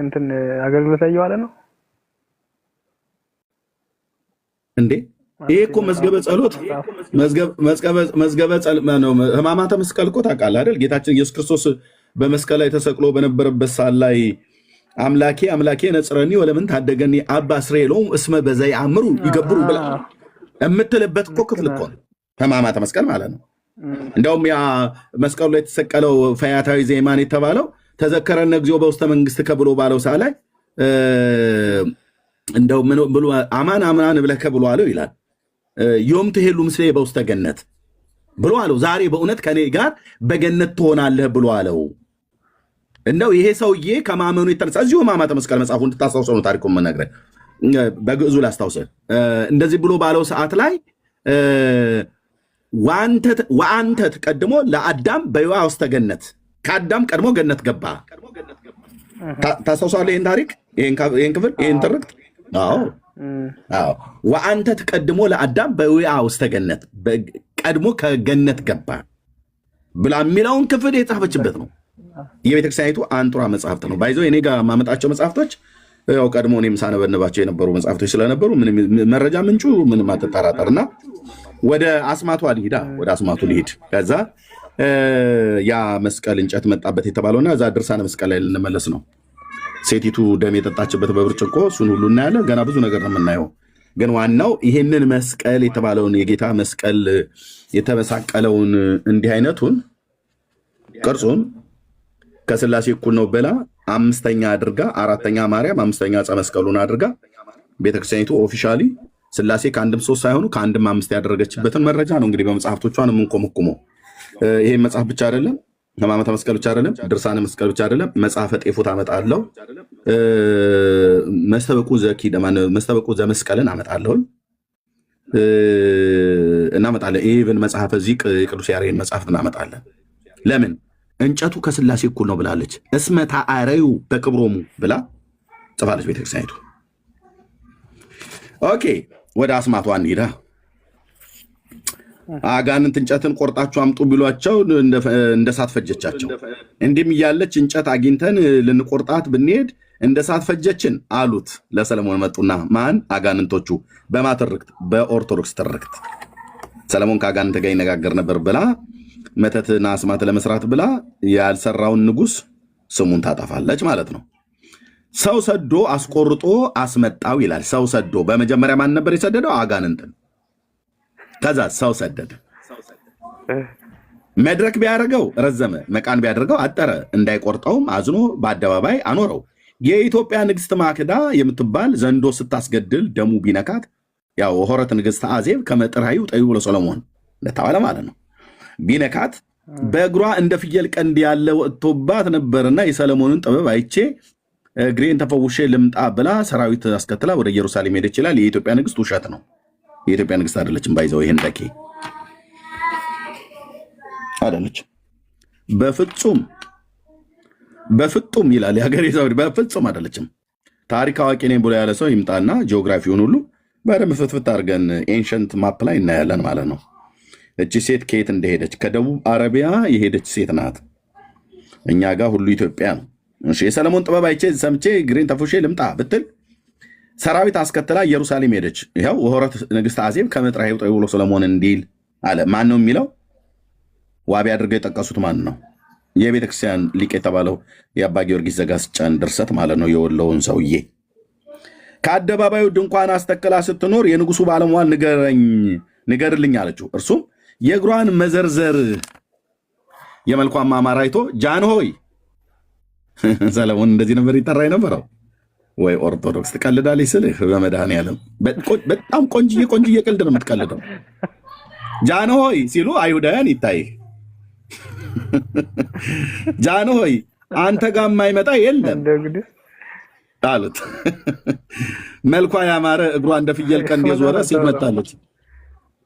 እንትን አገልግሎት እየዋለ ነው እንዴ? ይሄ እኮ መዝገበ ጸሎት ሕማማተ መስቀል እኮ ታውቃለህ አይደል? ጌታችን ኢየሱስ ክርስቶስ በመስቀል ላይ ተሰቅሎ በነበረበት ሰዓት ላይ አምላኬ አምላኬ ነጽረኒ ወለምን ታደገኒ አባ እስራኤሎም እስመ በዘይ አምሩ ይገብሩ ብላ የምትልበት እኮ ክፍል እኮ ነው ሕማማተ መስቀል ማለት ነው። እንደውም ያ መስቀሉ ላይ የተሰቀለው ፈያታዊ ዜማን የተባለው ተዘከረነ እግዚኦ በውስተ መንግስት ከብሎ ባለው ሰዓት ላይ እንደው ምን ብሎ አማን አማን ብለከ ብሎ አለው ይላል። ዮም ትሄሉ ምስሌ በውስተ ገነት ብሎ አለው። ዛሬ በእውነት ከኔ ጋር በገነት ትሆናለህ ብሎ አለው። እንደው ይሄ ሰውዬ ከማመኑ የተነሳ እዚሁ ሕማማተ መስቀል መጽሐፉ እንድታስታውሰው ነው ታሪኩን የምነግርህ። በግዕዙ ላስታውስህ። እንደዚህ ብሎ ባለው ሰዓት ላይ ወአንተ ተቀድሞ ለአዳም በይዋ ውስተ ገነት ከአዳም ቀድሞ ገነት ገባ። ታስታውሳለህ ይህን ታሪክ፣ ይህን ክፍል፣ ይህን ትርክት? አዎ ወአንተ ትቀድሞ ለአዳም በዊአ ውስተ ገነት፣ ቀድሞ ከገነት ገባ ብላ የሚለውን ክፍል የጻፈችበት ነው። የቤተክርስቲያኒቱ አንጡራ መጽሐፍት ነው። ባይዞ እኔ ጋር የማመጣቸው መጽሐፍቶች ያው ቀድሞ እኔም ሳነበንባቸው የነበሩ መጽሐፍቶች ስለነበሩ መረጃ ምንጩ ምንም አትጠራጠር። እና ወደ አስማቱ ልሂድ፣ ወደ አስማቱ ልሂድ። ከዛ ያ መስቀል እንጨት መጣበት የተባለውና እዛ ድርሳነ መስቀል ላይ ልንመለስ ነው። ሴቲቱ ደም የጠጣችበት በብርጭቆ፣ እሱን ሁሉ እናያለን። ገና ብዙ ነገር ነው የምናየው። ግን ዋናው ይሄንን መስቀል የተባለውን የጌታ መስቀል የተመሳቀለውን እንዲህ አይነቱን ቅርጹን ከስላሴ እኩል ነው ብላ አምስተኛ አድርጋ፣ አራተኛ ማርያም፣ አምስተኛ ዕፀ መስቀሉን አድርጋ ቤተክርስቲያኒቱ ኦፊሻሊ ስላሴ ከአንድም ሶስት ሳይሆኑ ከአንድም አምስት ያደረገችበትን መረጃ ነው እንግዲህ በመጽሐፍቶቿን የምንቆመቁመው። ይሄ መጽሐፍ ብቻ አይደለም፣ ሕማማተ መስቀል ብቻ አይደለም፣ ድርሳነ መስቀል ብቻ አይደለም፣ መጽሐፈ ጤፉት አመጣለሁ፣ መስተበቁ ዘመስቀልን አመጣለሁ እናመጣለን። ኢቭን መጽሐፈ ዚቅ የቅዱስ ያሬድ መጽሐፍት እናመጣለን። ለምን? እንጨቱ ከስላሴ እኩል ነው ብላለች። እስመ ተአረዩ በክብሮሙ ብላ ጽፋለች ቤተክርስቲያኒቱ። ኦኬ ወደ አስማቷ እንሂዳ። አጋንንት እንጨትን ቆርጣችሁ አምጡ ቢሏቸው እንደ ሳት ፈጀቻቸው። እንዲህም እያለች እንጨት አግኝተን ልንቆርጣት ብንሄድ እንደ ሳት ፈጀችን አሉት። ለሰለሞን መጡና ማን? አጋንንቶቹ። በማ ትርክት? በኦርቶዶክስ ትርክት። ሰለሞን ከአጋንንት ጋር ይነጋገር ነበር ብላ መተትና አስማት ለመስራት ብላ ያልሰራውን ንጉሥ ስሙን ታጠፋለች ማለት ነው። ሰው ሰዶ አስቆርጦ አስመጣው ይላል። ሰው ሰዶ በመጀመሪያ ማን ነበር የሰደደው? አጋንንትን። ከዛ ሰው ሰደደ። መድረክ ቢያደርገው ረዘመ፣ መቃን ቢያደርገው አጠረ። እንዳይቆርጠውም አዝኖ በአደባባይ አኖረው። የኢትዮጵያ ንግሥት ማክዳ የምትባል ዘንዶ ስታስገድል ደሙ ቢነካት፣ ያው ሆረት ንግሥት አዜብ ከመጥራዩ ጠዩ ለሰሎሞን እንደተባለ ማለት ነው። ቢነካት በእግሯ እንደ ፍየል ቀንድ ያለ ወጥቶባት ነበርና የሰለሞንን ጥበብ አይቼ እግሬን ተፈውሼ ልምጣ ብላ ሰራዊት አስከትላ ወደ ኢየሩሳሌም ሄደች ይላል። የኢትዮጵያ ንግሥት ውሸት ነው። የኢትዮጵያ ንግሥት አይደለችም። ባይዘው ይሄን ደኬ አይደለች። በፍጹም ይላል የሀገሬ ሰው። በፍጹም አይደለችም። ታሪክ አዋቂ ነኝ ብሎ ያለ ሰው ይምጣና ጂኦግራፊውን ሁሉ በደንብ ፍትፍት አድርገን ኤንሸንት ማፕ ላይ እናያለን ማለት ነው። እቺ ሴት ከየት እንደሄደች ከደቡብ አረቢያ የሄደች ሴት ናት። እኛ ጋር ሁሉ ኢትዮጵያ ነው። እሺ የሰለሞን ጥበብ አይቼ ሰምቼ እግሬን ተፈውሼ ልምጣ ብትል ሰራዊት አስከትላ ኢየሩሳሌም ሄደች። ይኸው ወሆረት ንግሥት አዜብ ከመጥራዩ ጠዩ ለሰሎሞን እንዲል አለ። ማን ነው የሚለው? ዋቢ አድርገው የጠቀሱት ማን ነው? የቤተ ክርስቲያን ሊቅ የተባለው የአባ ጊዮርጊስ ዘጋስጫን ድርሰት ማለት ነው። የወለውን ሰውዬ ከአደባባዩ ድንኳን አስተክላ ስትኖር የንጉሱ ባለሟል ንገርልኝ አለችው። እርሱም የእግሯን መዘርዘር የመልኳን ማማር አይቶ ጃን ሆይ ሰለሞን እንደዚህ ነበር ይጠራ የነበረው። ወይ ኦርቶዶክስ ትቀልዳለች ስልህ በመድኃኔዓለም በጣም ቆንጅዬ ቀልድ ነው የምትቀልደው። ጃን ሆይ ሲሉ አይሁዳውያን ይታይ ጃን ሆይ አንተ ጋር የማይመጣ የለም አሉት። መልኳ ያማረ እግሯ እንደ ፍየል ቀንድ የዞረ ሴት መጣለች።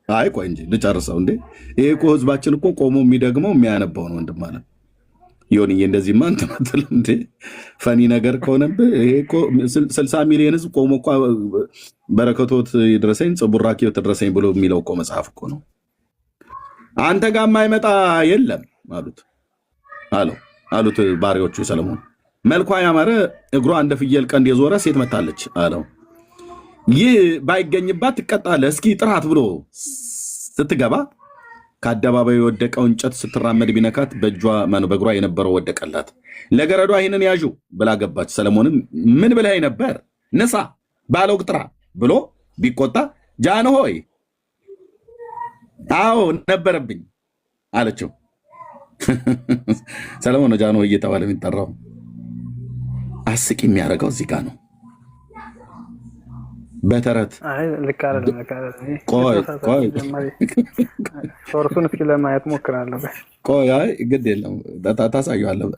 አይ ቆይ እንጂ ልጨርሰው እንዴ። ይሄ እኮ ህዝባችን እኮ ቆሞ የሚደግመው የሚያነባው ነው ወንድም ማለት ይሁንዬ። እንደዚህማ እንትን አትልም እንዴ። ፈኒ ነገር ከሆነብህ ይሄ እኮ 60 ሚሊዮን ህዝብ ቆሞ እኮ በረከቶት ይድረሰኝ ጽቡራኪው ትድረሰኝ ብሎ የሚለው እኮ መጽሐፍ እኮ ነው። አንተ ጋር የማይመጣ የለም አሉት ባሪዎቹ ሰለሞን። መልኳ ያማረ እግሯ እንደ ፍየል ቀንድ የዞረ ሴት መታለች አለው። ይህ ባይገኝባት ትቀጣለህ፣ እስኪ ጥራት ብሎ ስትገባ ከአደባባዩ የወደቀው እንጨት ስትራመድ ቢነካት በእግሯ የነበረው ወደቀላት። ለገረዷ ይህንን ያዡ ብላ ገባች። ሰለሞንም ምን ብለህ ነበር? ንሳ ባለው ጥራ ብሎ ቢቆጣ ጃን ሆይ አዎ ነበረብኝ አለችው። ሰለሞን ጃን ሆይ እየተባለ የሚጠራው አስቂ የሚያደርገው እዚህ ጋር ነው። በተረት ሶርሱን እስኪ ለማየት ሞክራለሁ። ቆይ ግድ የለም ታሳየዋለህ።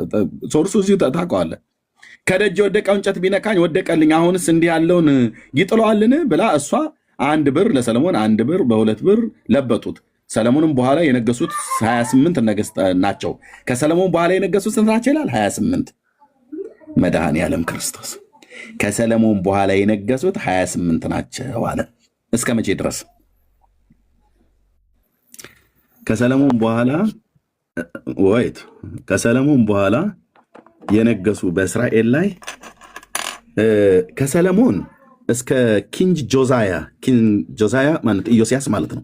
ሶርሱ እዚሁ ታውቀዋለህ። ከደጅ የወደቀው እንጨት ቢነካኝ ወደቀልኝ፣ አሁንስ እንዲህ ያለውን ይጥለዋልን ብላ እሷ 1 ብር ለሰለሞን 1 ብር በ2 ብር ለበጡት። ሰለሞንም በኋላ የነገሱት 28 ነገስታት ናቸው። ከሰለሞን በኋላ የነገሱት ስንት ናቸው ይላል? 28። መድኃኔ ዓለም ክርስቶስ ከሰለሞን በኋላ የነገሱት 28 ናቸው አለ። እስከ መቼ ድረስ? ከሰለሞን በኋላ ከሰለሞን በኋላ የነገሱ በእስራኤል ላይ ከሰለሞን እስከ ኪንግ ጆዛያ ማለት ኢዮስያስ ማለት ነው።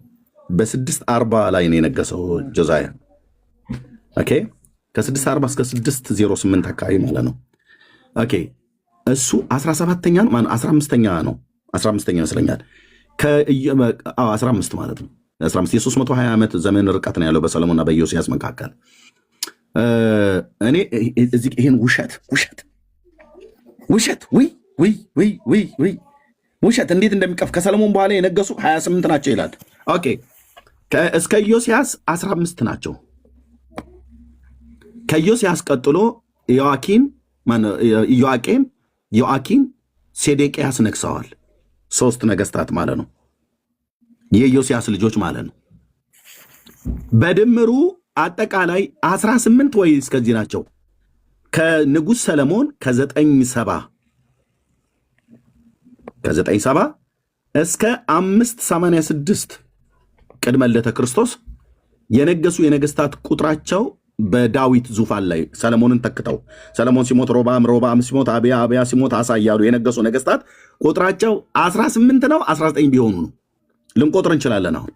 በ640 ላይ ነው የነገሰው ጆዛያ። ኦኬ ከ640 እስከ 608 አካባቢ ማለት ነው። ኦኬ እሱ 17ኛ ነው ማለት 15ኛ ነው 15ኛ ይመስለኛል። 15 ማለት ነው 15 የ320 ዓመት ዘመን ርቀት ነው ያለው በሰለሞንና በኢዮስያስ መካከል። እኔ እዚህ ይሄን ውሸት ውሸት እንዴት እንደሚቀፍ ከሰለሞን በኋላ የነገሱ 28 ናቸው ይላል። ኦኬ እስከ ኢዮስያስ 15 ናቸው። ከኢዮስያስ ቀጥሎ ዮአኪን፣ ሴዴቅያስ ነግሰዋል። 3 ነገስታት ማለት ነው፣ የኢዮስያስ ልጆች ማለት ነው። በድምሩ አጠቃላይ 18 ወይ እስከዚህ ናቸው። ከንጉሥ ሰለሞን ከ970 እስከ 586 ቅድመ ልደተ ክርስቶስ የነገሱ የነገስታት ቁጥራቸው በዳዊት ዙፋን ላይ ሰለሞንን ተክተው ሰለሞን ሲሞት ሮብዓም ሲሞት አብያ ሲሞት አሳ እያሉ የነገሱ ነገስታት ቁጥራቸው 18 ነው 19 ቢሆኑ ነው ልንቆጥር እንችላለን። አሁን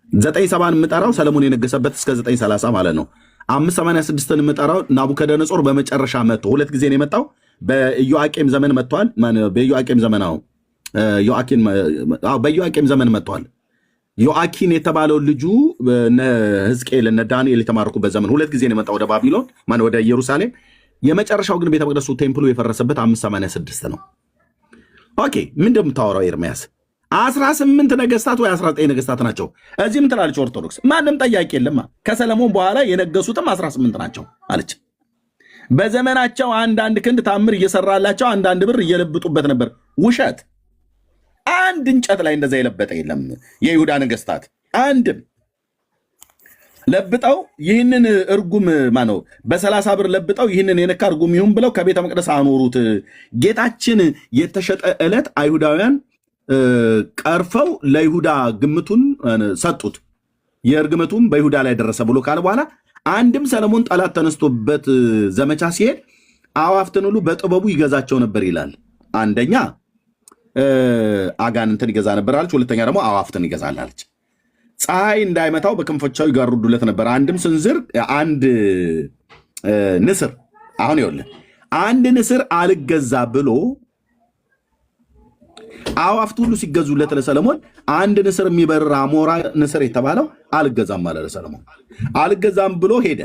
970ን የምጠራው ሰለሞን የነገሰበት እስከ 930 ማለት ነው። 586ን የምጠራው ናቡከደነጾር በመጨረሻ መጥቶ 2 ጊዜ ነው የመጣው። በኢዮአቄም ዘመን መጥቷል። በኢዮአቄም ዘመን በኢዮአቄም ዘመን መጥቷል። ዮአኪን የተባለው ልጁ እነ ሕዝቅኤል እነ ዳንኤል የተማረኩበት ዘመን 2 ጊዜ ነው የመጣው ወደ ባቢሎን ወደ ኢየሩሳሌም። የመጨረሻው ግን ቤተ መቅደሱ ቴምፕሉ የፈረሰበት 586 ነው። ኦኬ ምን እንደምታወራው ኤርሚያስ 18 ነገስታት ወይ 19 ነገስታት ናቸው። እዚህም ትላለች ኦርቶዶክስ ማንም ጠያቂ የለማ ከሰለሞን በኋላ የነገሱትም 18 ናቸው አለች። በዘመናቸው አንዳንድ ክንድ ታምር እየሰራላቸው አንዳንድ ብር እየለብጡበት ነበር። ውሸት። አንድ እንጨት ላይ እንደዛ የለበጠ የለም። የይሁዳ ነገስታት አንድም ለብጠው ይህንን እርጉም ማነው በ30 ብር ለብጠው ይህንን የነካ እርጉም ይሁን ብለው ከቤተ መቅደስ አኖሩት። ጌታችን የተሸጠ ዕለት አይሁዳውያን ቀርፈው ለይሁዳ ግምቱን ሰጡት። የእርግመቱም በይሁዳ ላይ ደረሰ ብሎ ካለ በኋላ አንድም ሰለሞን ጠላት ተነስቶበት ዘመቻ ሲሄድ አዋፍትን ሁሉ በጥበቡ ይገዛቸው ነበር ይላል። አንደኛ አጋንንትን ይገዛ ነበር አለች። ሁለተኛ ደግሞ አዋፍትን ይገዛል አለች። ፀሐይ እንዳይመታው በክንፎቻው ይጋርዱለት ነበር። አንድም ስንዝር አንድ ንስር አሁን ይኸውልህ አንድ ንስር አልገዛ ብሎ አዋፍት ሁሉ ሲገዙለት ለሰለሞን አንድ ንስር የሚበርር አሞራ ንስር የተባለው አልገዛም አለ ለሰለሞን። አልገዛም ብሎ ሄደ።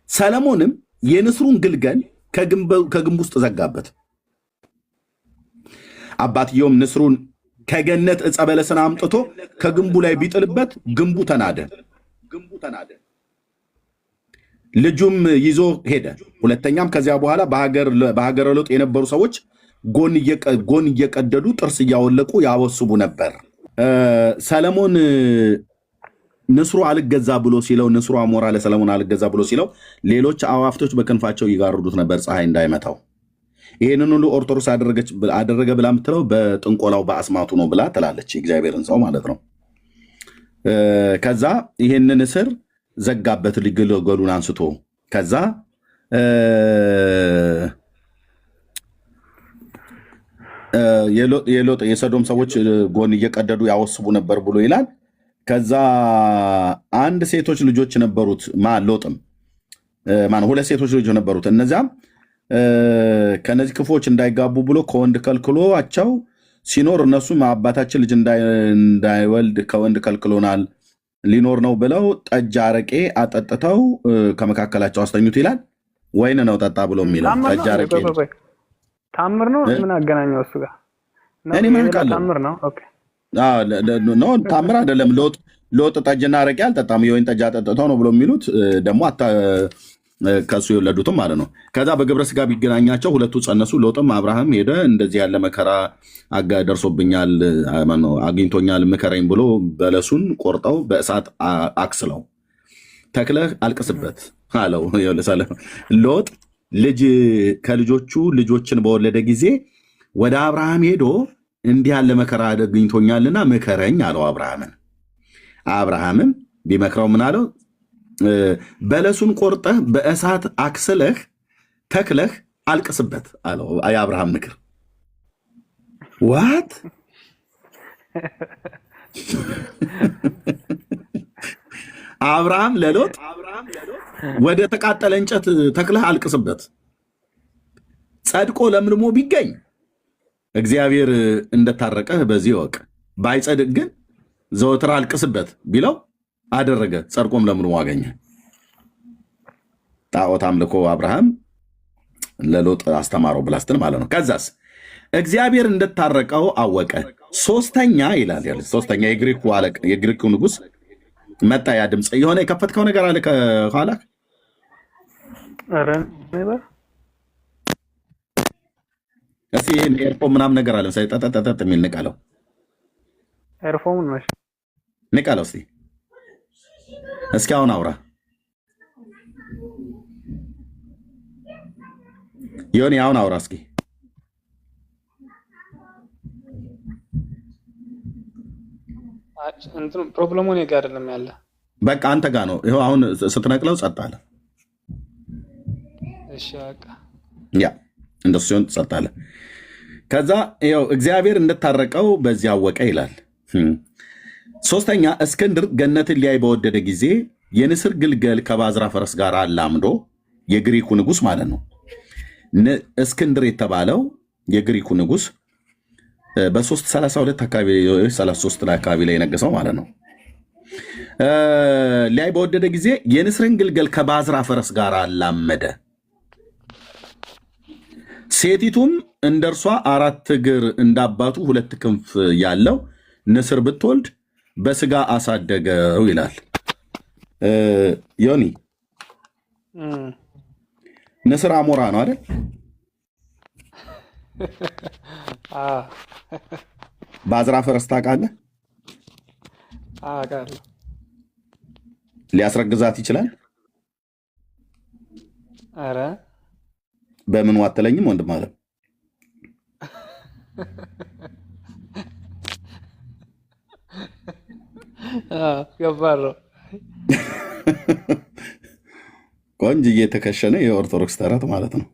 ሰለሞንም የንስሩን ግልገል ከግንብ ውስጥ ዘጋበት። አባትየውም ንስሩን ከገነት ዕፀ በለስን አምጥቶ ከግንቡ ላይ ቢጥልበት ግንቡ ተናደ። ልጁም ይዞ ሄደ። ሁለተኛም ከዚያ በኋላ በሀገረ ሎጥ የነበሩ ሰዎች ጎን እየቀደዱ ጥርስ እያወለቁ ያወስቡ ነበር። ሰለሞን ንስሩ አልገዛ ብሎ ሲለው፣ ንስሩ አሞራ ለሰለሞን አልገዛ ብሎ ሲለው ሌሎች አዋፍቶች በክንፋቸው ይጋርዱት ነበር ፀሐይ እንዳይመታው። ይህንን ሁሉ ኦርቶዶክስ አደረገ ብላ የምትለው በጥንቆላው በአስማቱ ነው ብላ ትላለች። የእግዚአብሔርን ሰው ማለት ነው። ከዛ ይህንን እስር ዘጋበት ግልገሉን አንስቶ። ከዛ የሰዶም ሰዎች ጎን እየቀደዱ ያወስቡ ነበር ብሎ ይላል። ከዛ አንድ ሴቶች ልጆች ነበሩት ሎጥም 2 ሴቶች ልጆች ነበሩት። እነዚያም ከነዚህ ክፎች እንዳይጋቡ ብሎ ከወንድ ከልክሎአቸው ሲኖር እነሱም አባታችን ልጅ እንዳይወልድ ከወንድ ከልክሎናል ሊኖር ነው ብለው ጠጅ አረቄ አጠጥተው ከመካከላቸው አስተኙት ይላል። ወይን ነው ጠጣ ብሎ የሚለው ጠጅ አረቄ ታምር ነው። ምን አገናኘው እሱ ጋር? እኔ ምን ቃል ታምር ነው። ኦኬ ኖ ታምር አይደለም። ሎጥ ጠጅና አረቄ አልጠጣም የወይን ጠጅ አጠጥተው ነው ብሎ የሚሉት ደግሞ ከሱ የወለዱትም ማለት ነው። ከዛ በግብረ ስጋ ቢገናኛቸው ሁለቱ ጸነሱ። ሎጥም አብርሃም ሄደ እንደዚህ ያለ መከራ ደርሶብኛል አግኝቶኛል ምከረኝ ብሎ በለሱን ቆርጠው በእሳት አክስለው ተክለህ አልቅስበት አለው። ሎጥ ልጅ ከልጆቹ ልጆችን በወለደ ጊዜ ወደ አብርሃም ሄዶ እንዲህ ያለ መከራ አግኝቶኛልና ምከረኝ አለው አብርሃምን። አብርሃምም ቢመክረው ምን አለው? በለሱን ቆርጠህ በእሳት አክስለህ ተክለህ አልቅስበት አለው። የአብርሃም ምክር ዋት አብርሃም ለሎጥ ወደ ተቃጠለ እንጨት ተክለህ አልቅስበት፣ ጸድቆ ለምልሞ ቢገኝ እግዚአብሔር እንደታረቀህ በዚህ ወቅ፣ ባይጸድቅ ግን ዘወትር አልቅስበት ቢለው አደረገ። ጸድቆም ለምልሞ አገኘ። ጣዖት አምልኮ አብርሃም ለሎጥ አስተማረው ብላስትል ማለት ነው። ከዛስ እግዚአብሔር እንደታረቀው አወቀ። ሶስተኛ ይላል ሶስተኛ የግሪኩ ንጉስ መጣ። ያ ድምፅ የሆነ የከፈትከው ነገር አለ ከኋላ እስኪ ኤርፎን ምናምን ነገር አለ ጠጠጠጠጥ የሚል ንቀለው። ኤርፎን ንቀለው እስኪ አሁን አውራ ይሁን አሁን አውራ እስኪ። ፕሮብለሙ እኔ ጋር አይደለም ያለ፣ በቃ አንተ ጋር ነው። ይኸው አሁን ስትነቅለው ጸጥ አለ። እሺ በቃ ያ እንደሱ ሲሆን ጸጥ አለ። ከዛ ይኸው እግዚአብሔር እንደታረቀው በዚህ አወቀ ይላል። ሶስተኛ እስክንድር ገነትን ሊያይ በወደደ ጊዜ የንስር ግልገል ከባዝራ ፈረስ ጋር አላምዶ፣ የግሪኩ ንጉስ ማለት ነው። እስክንድር የተባለው የግሪኩ ንጉስ በ332 አካባቢ 33 አካባቢ ላይ የነገሰው ማለት ነው። ሊያይ በወደደ ጊዜ የንስርን ግልገል ከባዝራ ፈረስ ጋር አላመደ። ሴቲቱም እንደርሷ 4 እግር እንዳባቱ 2 ክንፍ ያለው ንስር ብትወልድ በስጋ አሳደገው ይላል። ዮኒ ንስር አሞራ ነው አይደል? ባዝራ ፈረስ ታውቃለህ? አውቃለሁ። ሊያስረግዛት ይችላል? ኧረ በምን ዋተለኝም ወንድም አለ። ገባሮ ቆንጅዬ የተከሸነ የኦርቶዶክስ ተረት ማለት ነው።